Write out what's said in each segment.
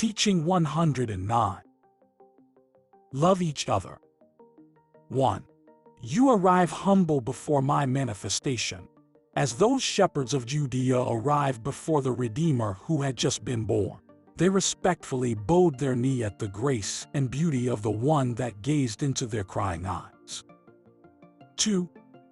Teaching 109. Love each other. 1. You arrive humble before my manifestation, as those shepherds of Judea arrived before the Redeemer who had just been born. They respectfully bowed their knee at the grace and beauty of the one that gazed into their crying eyes. 2.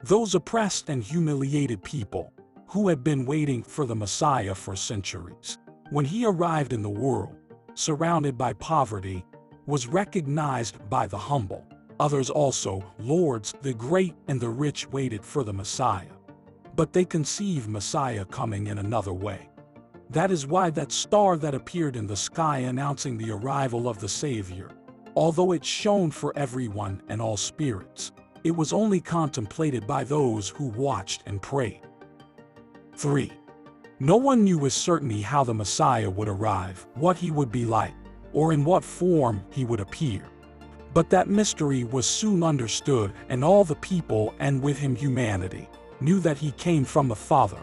Those oppressed and humiliated people, who had been waiting for the Messiah for centuries, when he arrived in the world, surrounded by poverty, was recognized by the humble. Others also, lords, the great and the rich, waited for the Messiah. But they conceived Messiah coming in another way. That is why that star that appeared in the sky announcing the arrival of the Savior, although it shone for everyone and all spirits, it was only contemplated by those who watched and prayed. 3. No one knew with certainty how the Messiah would arrive, what he would be like, or in what form he would appear. But that mystery was soon understood, and all the people, and with him humanity, knew that he came from the Father,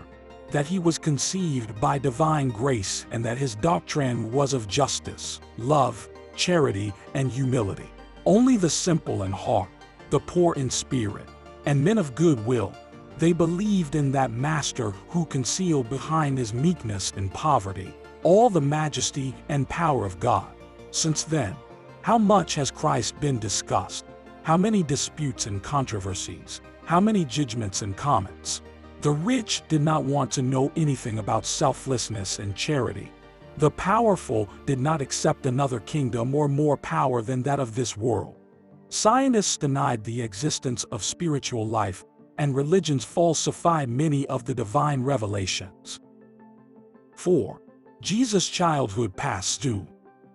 that he was conceived by divine grace, and that his doctrine was of justice, love, charity, and humility. Only the simple in heart, the poor in spirit, and men of good will, they believed in that Master who concealed behind his meekness and poverty all the majesty and power of God. Since then, how much has Christ been discussed? How many disputes and controversies? How many judgments and comments? The rich did not want to know anything about selflessness and charity. The powerful did not accept another kingdom or more power than that of this world. Scientists denied the existence of spiritual life, and religions falsified many of the divine revelations. 4. Jesus' childhood passed soon.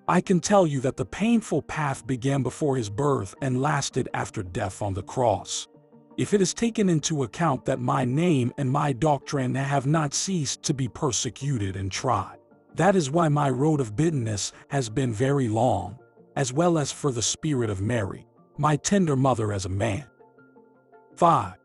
I can tell you that the painful path began before his birth and lasted after death on the cross. If it is taken into account that my name and my doctrine have not ceased to be persecuted and tried, that is why my road of bitterness has been very long, as well as for the spirit of Mary, my tender mother as a man. 5.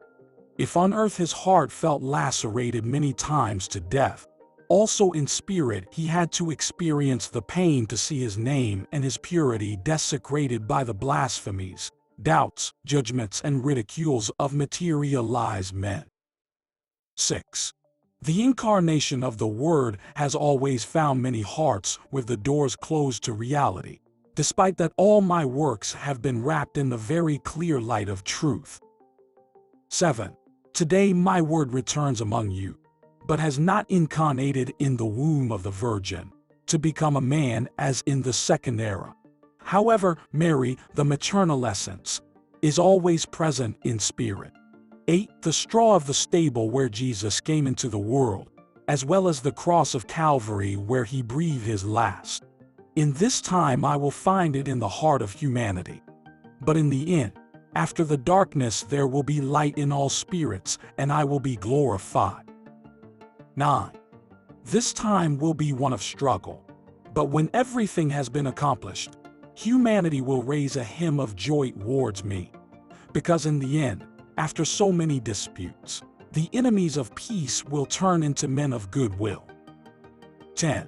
If on earth his heart felt lacerated many times to death, also in spirit he had to experience the pain to see his name and his purity desecrated by the blasphemies, doubts, judgments, and ridicules of materialized men. 6. The incarnation of the Word has always found many hearts with the doors closed to reality, despite that all my works have been wrapped in the very clear light of truth. 7. Today my word returns among you, but has not incarnated in the womb of the Virgin, to become a man as in the second era. However, Mary, the maternal essence, is always present in spirit. 8. The straw of the stable where Jesus came into the world, as well as the cross of Calvary where he breathed his last. In this time I will find it in the heart of humanity. But in the end, after the darkness there will be light in all spirits, and I will be glorified. 9. This time will be one of struggle. But when everything has been accomplished, humanity will raise a hymn of joy towards me. Because in the end, after so many disputes, the enemies of peace will turn into men of goodwill. 10.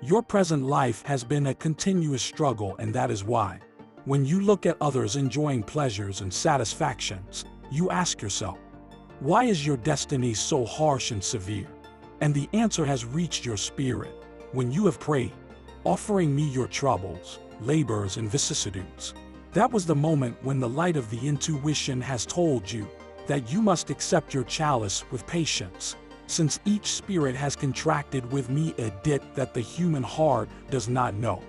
Your present life has been a continuous struggle, and that is why, when you look at others enjoying pleasures and satisfactions, you ask yourself, why is your destiny so harsh and severe? And the answer has reached your spirit when you have prayed, offering me your troubles, labors, and vicissitudes. That was the moment when the light of the intuition has told you that you must accept your chalice with patience, since each spirit has contracted with me a debt that the human heart does not know.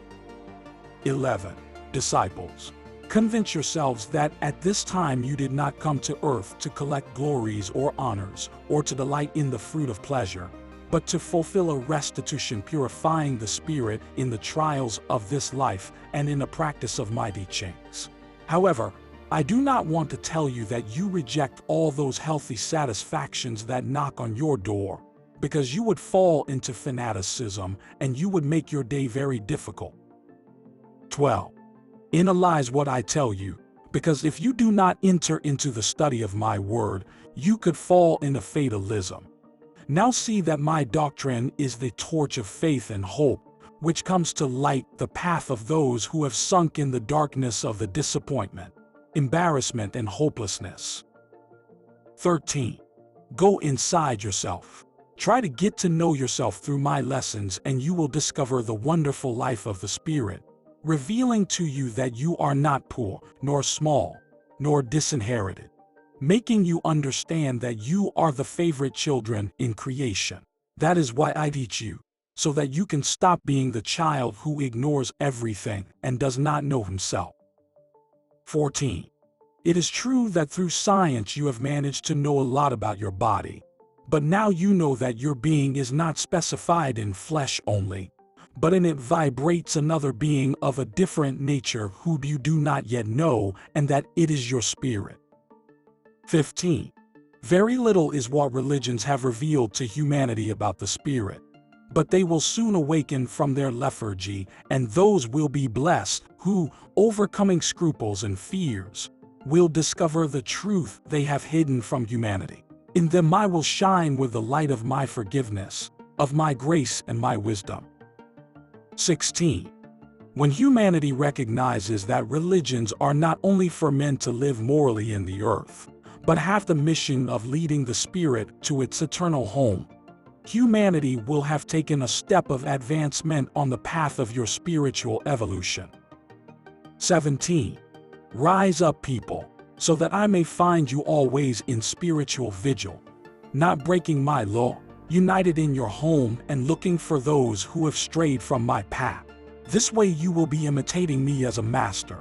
11. Disciples, convince yourselves that at this time you did not come to earth to collect glories or honors, or to delight in the fruit of pleasure, but to fulfill a restitution purifying the spirit in the trials of this life and in the practice of my teachings. However, I do not want to tell you that you reject all those healthy satisfactions that knock on your door, because you would fall into fanaticism and you would make your day very difficult. 12. Analyze what I tell you, because if you do not enter into the study of my word, you could fall into fatalism. Now see that my doctrine is the torch of faith and hope, which comes to light the path of those who have sunk in the darkness of the disappointment, embarrassment, and hopelessness. 13. Go inside yourself. Try to get to know yourself through my lessons, and you will discover the wonderful life of the Spirit, revealing to you that you are not poor, nor small, nor disinherited, making you understand that you are the favorite children in creation. That is why I teach you, so that you can stop being the child who ignores everything and does not know himself. 14. It is true that through science you have managed to know a lot about your body, but now you know that your being is not specified in flesh only, but in it vibrates another being of a different nature who you do not yet know, and that it is your spirit. 15. Very little is what religions have revealed to humanity about the Spirit, but they will soon awaken from their lethargy, and those will be blessed who, overcoming scruples and fears, will discover the truth they have hidden from humanity. In them I will shine with the light of my forgiveness, of my grace and my wisdom. 16. When humanity recognizes that religions are not only for men to live morally in the earth, but have the mission of leading the spirit to its eternal home, humanity will have taken a step of advancement on the path of your spiritual evolution. 17. Rise up, people, so that I may find you always in spiritual vigil, not breaking my law, united in your home and looking for those who have strayed from my path. This way you will be imitating me as a master,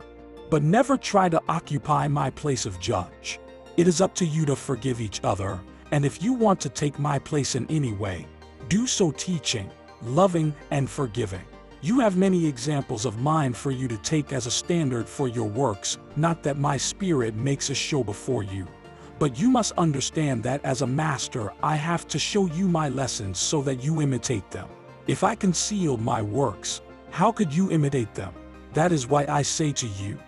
but never try to occupy my place of judge. It is up to you to forgive each other, and if you want to take my place in any way, do so teaching, loving, and forgiving. You have many examples of mine for you to take as a standard for your works, not that my spirit makes a show before you. But you must understand that as a master I have to show you my lessons so that you imitate them. If I concealed my works, how could you imitate them? That is why I say to you,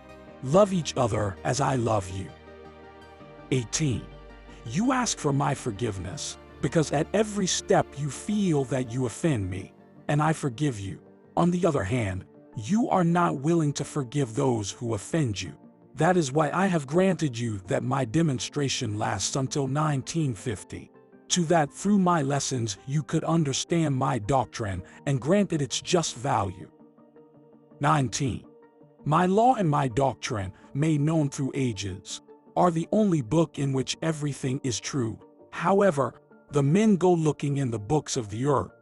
love each other as I love you. 18. You ask for my forgiveness, because at every step you feel that you offend me, and I forgive you. On the other hand, you are not willing to forgive those who offend you. That is why I have granted you that my demonstration lasts until 1950. To that through my lessons you could understand my doctrine and grant it its just value. 19. My law and my doctrine, made known through ages, are the only book in which everything is true. However, the men go looking in the books of the earth,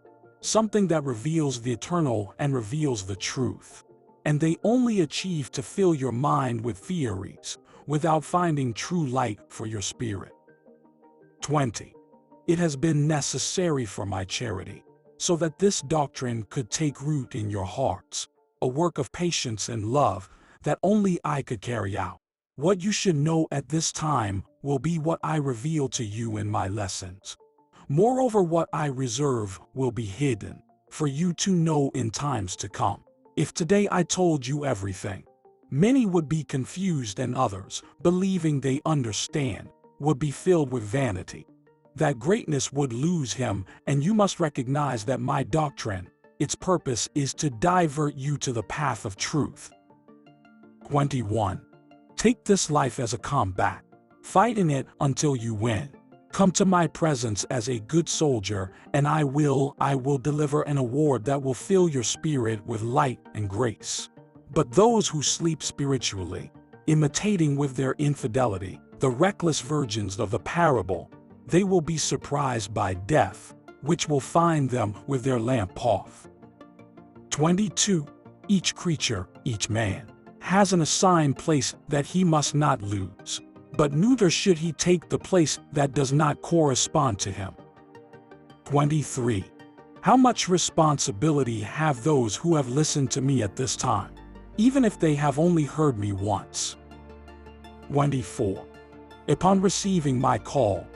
something that reveals the eternal and reveals the truth. And they only achieve to fill your mind with theories, without finding true light for your spirit. 20. It has been necessary for my charity, so that this doctrine could take root in your hearts, a work of patience and love that only I could carry out. What you should know at this time will be what I reveal to you in my lessons. Moreover, what I reserve will be hidden, for you to know in times to come. If today I told you everything, many would be confused, and others, believing they understand, would be filled with vanity. That greatness would lose him, and you must recognize that my doctrine, its purpose is to divert you to the path of truth. 21. Take this life as a combat. Fight in it until you win. Come to my presence as a good soldier, and I will deliver an award that will fill your spirit with light and grace. But those who sleep spiritually, imitating with their infidelity the reckless virgins of the parable, they will be surprised by death, which will find them with their lamp off. 22. Each creature, each man, has an assigned place that he must not lose, but neither should he take the place that does not correspond to him. 23. How much responsibility have those who have listened to me at this time, even if they have only heard me once? 24. Upon receiving my call,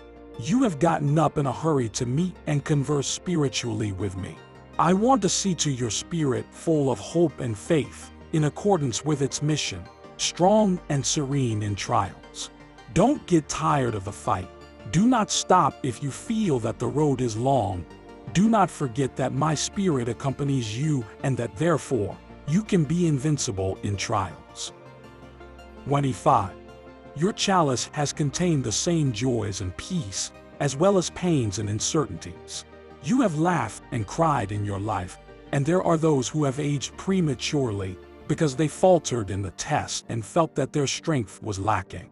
you have gotten up in a hurry to meet and converse spiritually with me. I want to see to your spirit full of hope and faith, in accordance with its mission, strong and serene in trials. Don't get tired of the fight. Do not stop if you feel that the road is long, Do not forget that my spirit accompanies you and that therefore you can be invincible in trials. 25. Your chalice has contained the same joys and peace, as well as pains and uncertainties. You have laughed and cried in your life, and there are those who have aged prematurely because they faltered in the test and felt that their strength was lacking.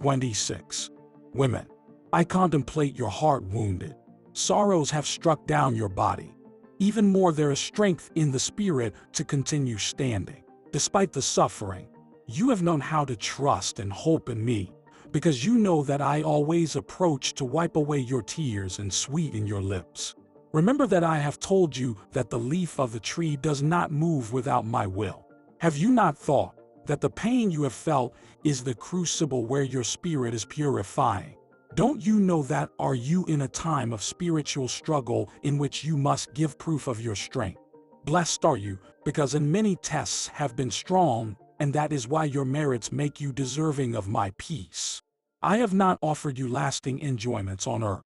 26. Women, I contemplate your heart wounded. Sorrows have struck down your body. Even more, there is strength in the spirit to continue standing. Despite the suffering, you have known how to trust and hope in me, because you know that I always approach to wipe away your tears and sweeten your lips. Remember that I have told you that the leaf of the tree does not move without my will. Have you not thought that the pain you have felt is the crucible where your spirit is purifying? Don't you know that? Are you in a time of spiritual struggle in which you must give proof of your strength? Blessed are you, because in many tests have been strong, and that is why your merits make you deserving of my peace. I have not offered you lasting enjoyments on earth.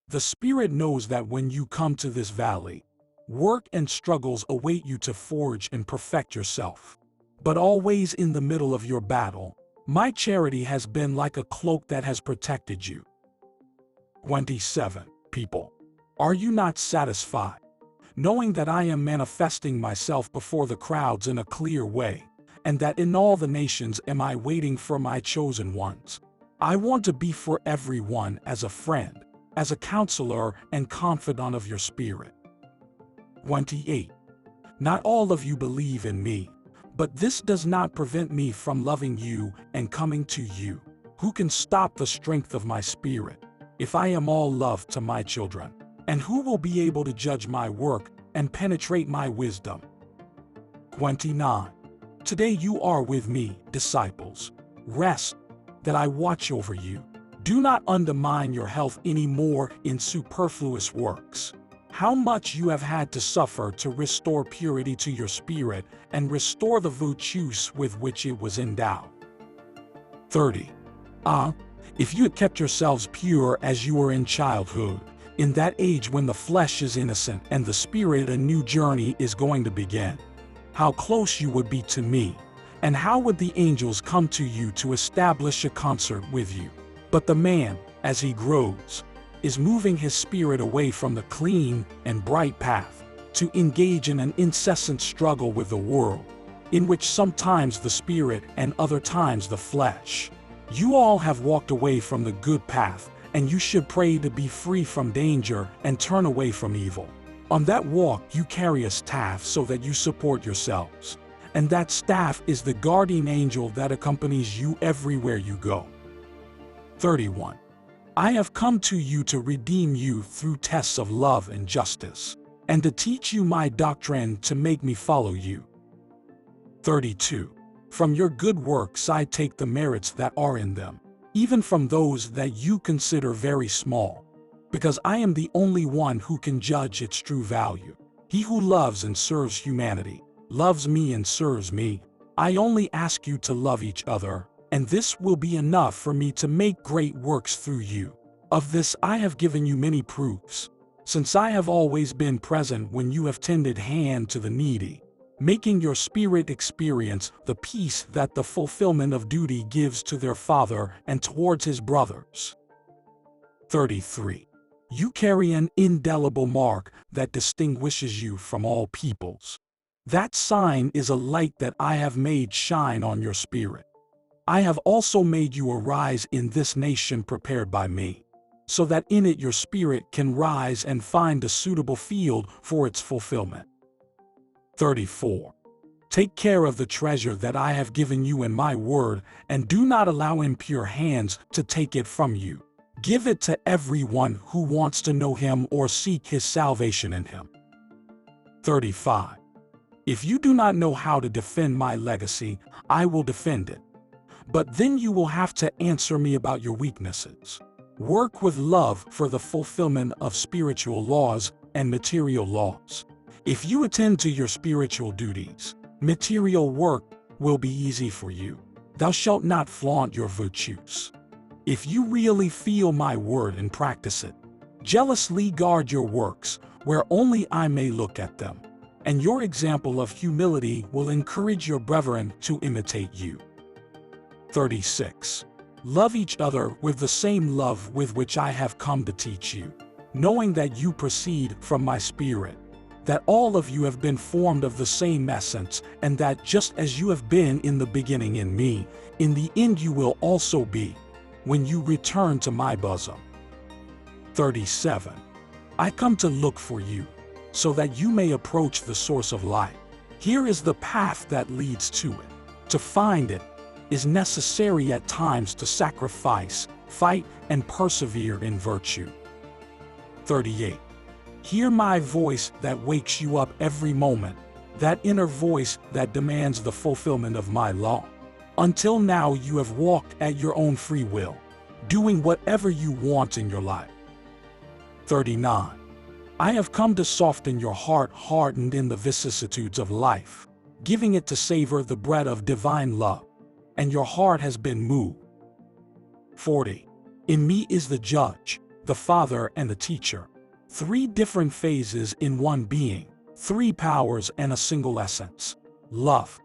The Spirit knows that when you come to this valley, work and struggles await you to forge and perfect yourself. But always in the middle of your battle, my charity has been like a cloak that has protected you. 27. People, are you not satisfied, knowing that I am manifesting myself before the crowds in a clear way, and that in all the nations am I waiting for my chosen ones? I want to be for everyone as a friend, as a counselor and confidant of your spirit. 28. Not all of you believe in me, but this does not prevent me from loving you and coming to you. Who can stop the strength of my spirit, if I am all love to my children? And who will be able to judge my work and penetrate my wisdom? 29. Today you are with me, disciples. Rest, that I watch over you. Do not undermine your health anymore in superfluous works. How much you have had to suffer to restore purity to your spirit and restore the virtues with which it was endowed. 30. If you had kept yourselves pure as you were in childhood, in that age when the flesh is innocent and the spirit a new journey is going to begin, how close you would be to me, and how would the angels come to you to establish a concert with you? But the man, as he grows, is moving his spirit away from the clean and bright path to engage in an incessant struggle with the world, in which sometimes the spirit and other times the flesh. You all have walked away from the good path, and you should pray to be free from danger and turn away from evil. On that walk you carry a staff so that you support yourselves, and that staff is the guardian angel that accompanies you everywhere you go. 31. I have come to you to redeem you through tests of love and justice, and to teach you my doctrine to make me follow you. 32. From your good works I take the merits that are in them, even from those that you consider very small, because I am the only one who can judge its true value. He who loves and serves humanity, loves me and serves me. I only ask you to love each other, and this will be enough for me to make great works through you. Of this I have given you many proofs, since I have always been present when you have tended hand to the needy, making your spirit experience the peace that the fulfillment of duty gives to their father and towards his brothers. 33. You carry an indelible mark that distinguishes you from all peoples. That sign is a light that I have made shine on your spirit. I have also made you arise in this nation prepared by me, so that in it your spirit can rise and find a suitable field for its fulfillment. 34. Take care of the treasure that I have given you in my word, and do not allow impure hands to take it from you. Give it to everyone who wants to know him or seek his salvation in him. 35. If you do not know how to defend my legacy, I will defend it. But then you will have to answer me about your weaknesses. Work with love for the fulfillment of spiritual laws and material laws. If you attend to your spiritual duties, material work will be easy for you. Thou shalt not flaunt your virtues. If you really feel my word and practice it, Jealously guard your works, where only I may look at them. And your example of humility will encourage your brethren to imitate you. 36. Love each other with the same love with which I have come to teach you, knowing that you proceed from my Spirit, that all of you have been formed of the same essence, and that just as you have been in the beginning in me, in the end you will also be, when you return to my bosom. 37. I come to look for you, so that you may approach the source of life. Here is the path that leads to it. To find it is necessary at times to sacrifice, fight, and persevere in virtue. 38. Hear my voice that wakes you up every moment, that inner voice that demands the fulfillment of my law. Until now you have walked at your own free will, doing whatever you want in your life. 39. I have come to soften your heart hardened in the vicissitudes of life, giving it to savor the bread of divine love, and your heart has been moved. 40. In me is the judge, the father, and the teacher. 3 different phases in one being, 3 powers and a single essence. Love.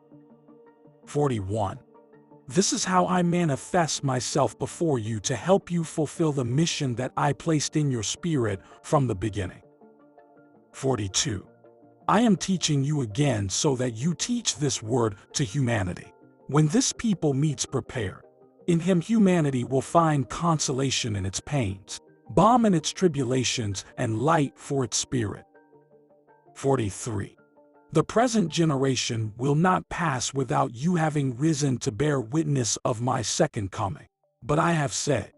41. This is how I manifest myself before you to help you fulfill the mission that I placed in your spirit from the beginning. 42. I am teaching you again so that you teach this word to humanity. When this people meets prepared, in him humanity will find consolation in its pains, balm in its tribulations, and light for its spirit. 43. The present generation will not pass without you having risen to bear witness of my second coming. But I have said,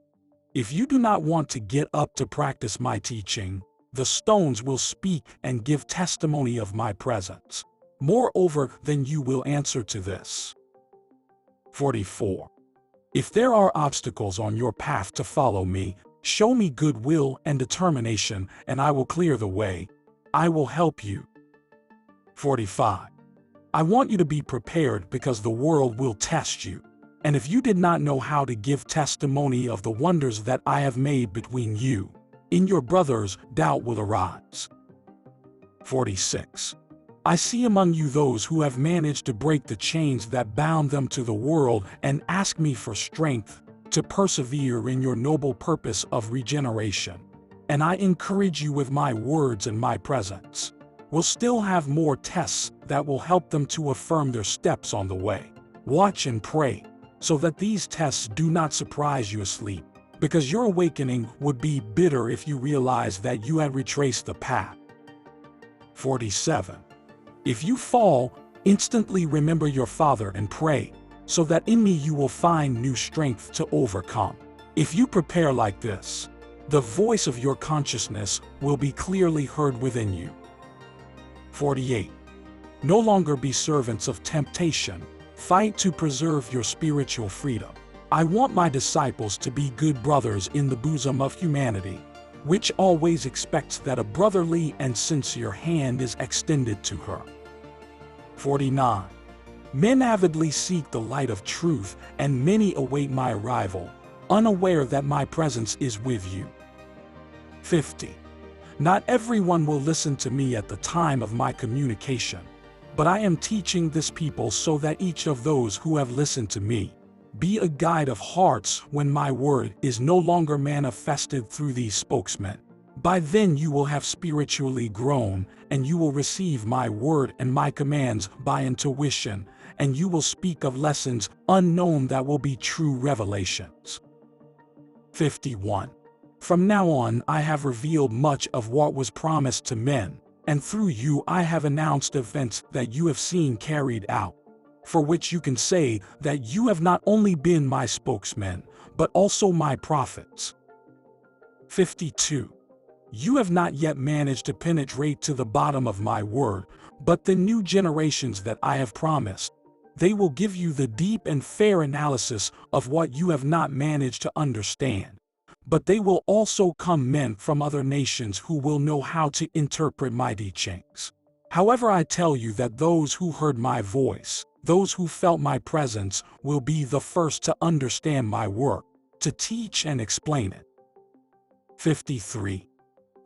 if you do not want to get up to practice my teaching, the stones will speak and give testimony of my presence. Moreover, then you will answer to this. 44. If there are obstacles on your path to follow me, show me goodwill and determination, and I will clear the way. I will help you. 45. I want you to be prepared because the world will test you. And if you did not know how to give testimony of the wonders that I have made between you, in your brothers doubt will arise. 46. I see among you those who have managed to break the chains that bound them to the world and ask me for strength to persevere in your noble purpose of regeneration. And I encourage you with my words and my presence. We'll still have more tests that will help them to affirm their steps on the way. Watch and pray, so that these tests do not surprise you asleep, because your awakening would be bitter if you realized that you had retraced the path. 47. If you fall, instantly remember your Father and pray, so that in me you will find new strength to overcome. If you prepare like this, the voice of your consciousness will be clearly heard within you. 48. No longer be servants of temptation. Fight to preserve your spiritual freedom. I want my disciples to be good brothers in the bosom of humanity, which always expects that a brotherly and sincere hand is extended to her. 49. Men avidly seek the light of truth, and many await my arrival, unaware that my presence is with you. 50. Not everyone will listen to me at the time of my communication, but I am teaching this people so that each of those who have listened to me be a guide of hearts when my word is no longer manifested through these spokesmen. By then you will have spiritually grown, and you will receive my word and my commands by intuition, and you will speak of lessons unknown that will be true revelations. 51. From now on I have revealed much of what was promised to men, and through you I have announced events that you have seen carried out, for which you can say that you have not only been my spokesmen, but also my prophets. 52. You have not yet managed to penetrate to the bottom of my word, but the new generations that I have promised, they will give you the deep and fair analysis of what you have not managed to understand. But they will also come men from other nations who will know how to interpret my teachings. However, I tell you that those who heard my voice, those who felt my presence, will be the first to understand my work, to teach and explain it. 53.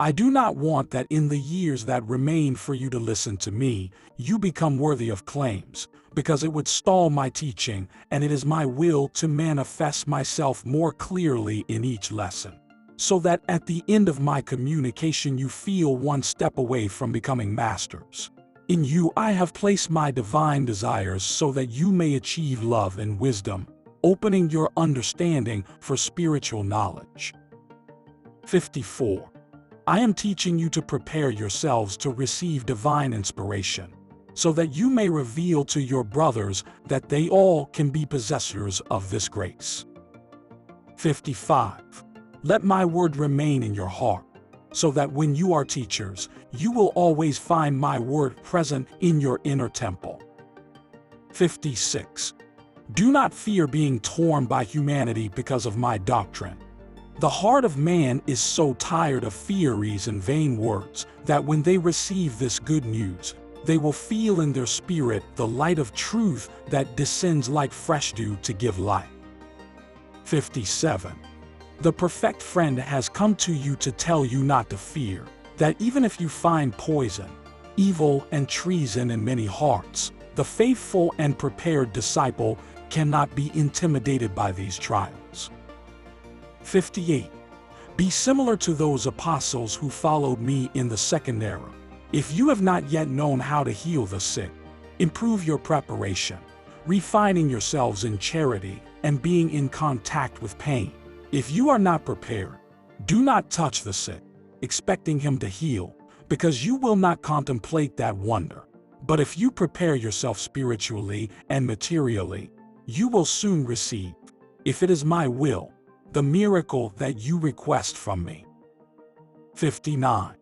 I do not want that in the years that remain for you to listen to me, you become worthy of claims, because it would stall my teaching, and it is my will to manifest myself more clearly in each lesson, so that at the end of my communication you feel one step away from becoming masters. In you I have placed my divine desires so that you may achieve love and wisdom, opening your understanding for spiritual knowledge. 54. I am teaching you to prepare yourselves to receive divine inspiration, so that you may reveal to your brothers that they all can be possessors of this grace. 55. Let my word remain in your heart, so that when you are teachers, you will always find my word present in your inner temple. 56. Do not fear being torn by humanity because of my doctrine. The heart of man is so tired of theories and vain words that when they receive this good news, they will feel in their spirit the light of truth that descends like fresh dew to give light. 57. The perfect friend has come to you to tell you not to fear, that even if you find poison, evil, and treason in many hearts, the faithful and prepared disciple cannot be intimidated by these trials. 58. Be similar to those apostles who followed me in the second era. If you have not yet known how to heal the sick, improve your preparation, refining yourselves in charity and being in contact with pain. If you are not prepared, do not touch the sick, expecting him to heal, because you will not contemplate that wonder. But if you prepare yourself spiritually and materially, you will soon receive, if it is my will, the miracle that you request from me. 59.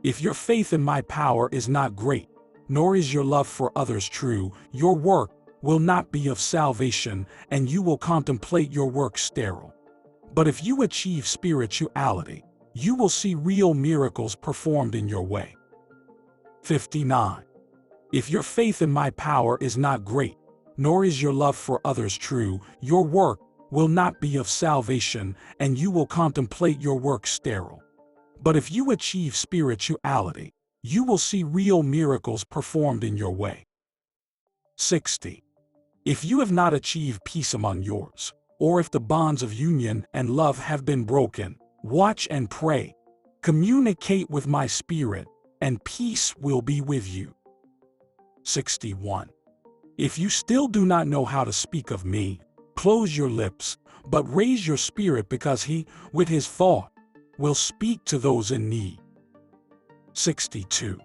If your faith in my power is not great, nor is your love for others true, your work will not be of salvation, and you will contemplate your work sterile. But if you achieve spirituality, you will see real miracles performed in your way. 59. If your faith in my power is not great, nor is your love for others true, your work will not be of salvation, and you will contemplate your work sterile. But if you achieve spirituality, you will see real miracles performed in your way. 60. If you have not achieved peace among yours, or if the bonds of union and love have been broken, watch and pray. Communicate with my spirit, and peace will be with you. 61. If you still do not know how to speak of me, close your lips, but raise your spirit, because he, with his thought, will speak to those in need. 62.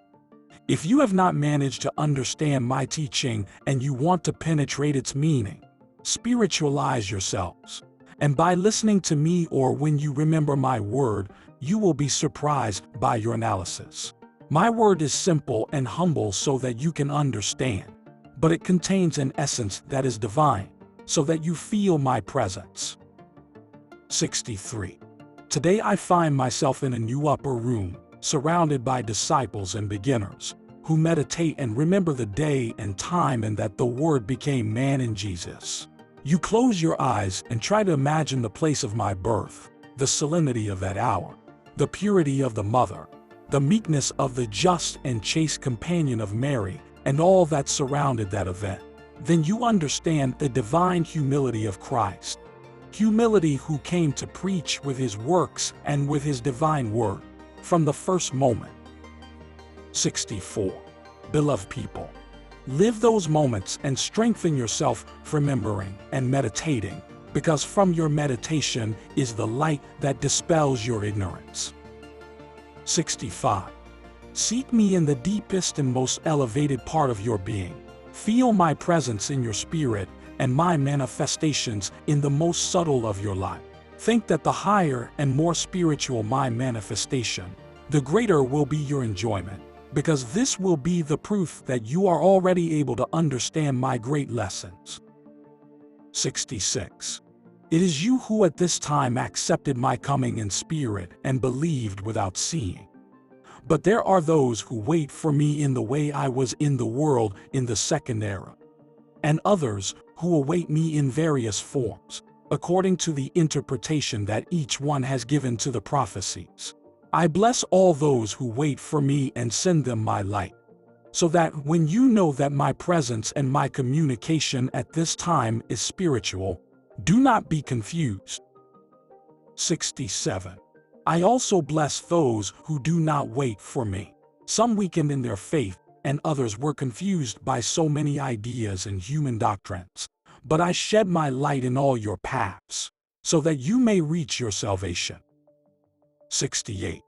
If you have not managed to understand my teaching and you want to penetrate its meaning, spiritualize yourselves, and by listening to me or when you remember my word, you will be surprised by your analysis. My word is simple and humble so that you can understand, but it contains an essence that is divine, so that you feel my presence. 63. Today I find myself in a new upper room, surrounded by disciples and beginners, who meditate and remember the day and time and that the Word became man in Jesus. You close your eyes and try to imagine the place of my birth, the solemnity of that hour, the purity of the mother, the meekness of the just and chaste companion of Mary, and all that surrounded that event. Then you understand the divine humility of Christ. Humility who came to preach with his works and with his divine word from the first moment. 64. Beloved people, live those moments and strengthen yourself remembering and meditating, because from your meditation is the light that dispels your ignorance. 65. Seek me in the deepest and most elevated part of your being. Feel my presence in your spirit and my manifestations in the most subtle of your life. Think that the higher and more spiritual my manifestation, the greater will be your enjoyment, because this will be the proof that you are already able to understand my great lessons. 66. It is you who at this time accepted my coming in spirit and believed without seeing. But there are those who wait for me in the way I was in the world in the second era, and others who await me in various forms, according to the interpretation that each one has given to the prophecies. I bless all those who wait for me and send them my light, so that when you know that my presence and my communication at this time is spiritual, do not be confused. 67. I also bless those who do not wait for me. Some weakened in their faith, and others were confused by so many ideas and human doctrines. But I shed my light in all your paths, so that you may reach your salvation. 68.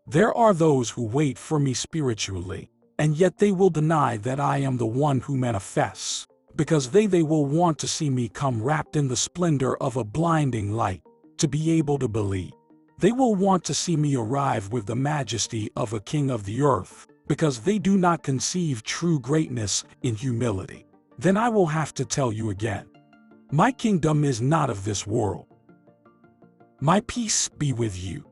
There are those who wait for me spiritually, and yet they will deny that I am the one who manifests, because they will want to see me come wrapped in the splendor of a blinding light, to be able to believe. They will want to see me arrive with the majesty of a king of the earth, because they do not conceive true greatness in humility. Then I will have to tell you again, my kingdom is not of this world. My peace be with you.